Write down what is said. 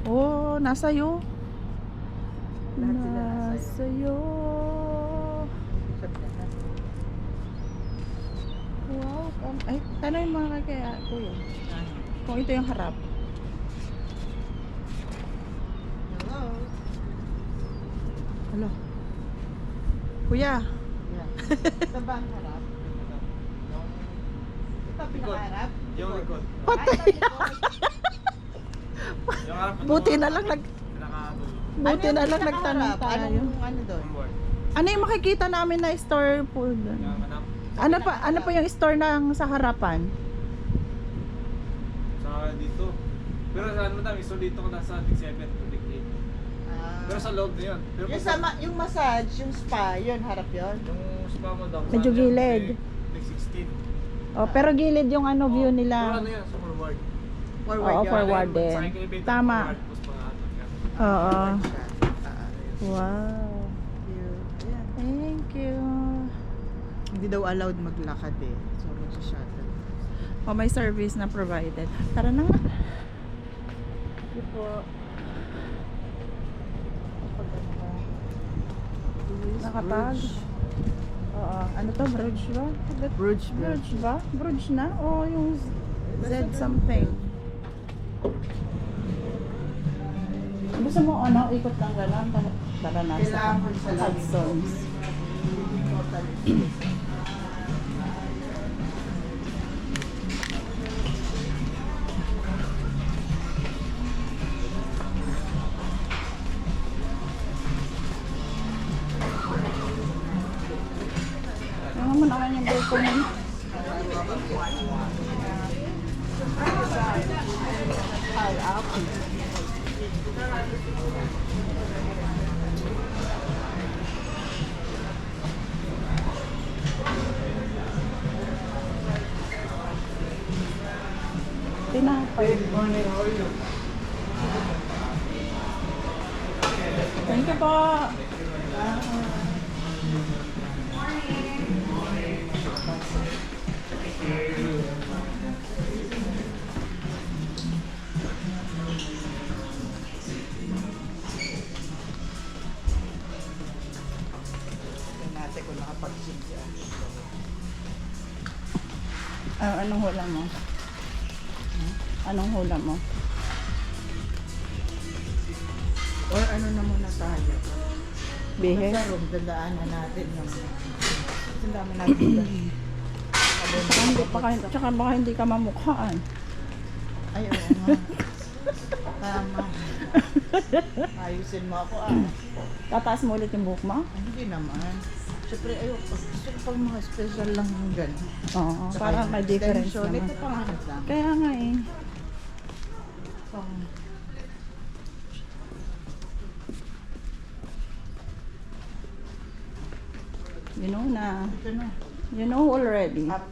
Oh, nasa'yo. Lahat sila nasa'yo. Nasa'yo. Sabi na. Wow. Ay, tanong mo nga kaya, kuya. Kung ito yung harap. Hello. Hello. Kuya. Yeah. Ito ba ang harap? Ito pinakaharap? Yung likod. Patay. Yung harap. Buti na lang Pinakadulo. buti na lang nagtanong tayo. Ano doon? Onboard. Ano yung makikita namin na store po doon? Yung hanap. Ano pa yung store ng sa harapan? Sa dito. Pero saan mo dami? So dito ko nasa Dig 7 to Dig 8. Pero sa loob na yun. Pero Yung, pag- yung massage, yung spa, yun, harap yun. Yung spa mo daw. Medyo saan yun? gilid. Dig 16. Oh, pero gilid yung ano view Pero nila. ano yan? Sa forward. Forward Oo, yun. forward Sa din. akin, event Tama. forward, tapos pangatag ka. Oo. Forward siya. Wow. Ayan. Thank you. Hindi daw allowed maglakad eh. So, mag-shuttle. Oh, may service na provided. Tara na nga. Ito po. Nakatag. Oo. Ano to? Bridge ba? Bridge, Bridge ba? Bridge na? O yung Z something? Gusto mo ano? Ikot lang gano'n? Tara na sa Kailangan sa lalim. Hudson's. Ano mo naman yung grupo mo? Ay, up. Tinapay. Thank you po. Tingnan natin kung nakapag-sing siya. Anong hula mo? Anong hula mo? Or ano na muna tayo. Bihe? Sa room, dadaanan natin yung... Ang dami natin doon. Hindi pa kayo, tsaka baka hindi ka mamukhaan. Ay, oo nga. Tama. Ayusin mo ako ah. Tataas mo ulit yung buhok mo? Ay, hindi naman. Siyempre, ayoko. Gusto ko pang mga special lang yung gano'n. Oo, Tsaka parang yung may difference extension, naman. ito pangarap lang. Kaya nga eh. Pang... You know na. Ito na. You know already. Up.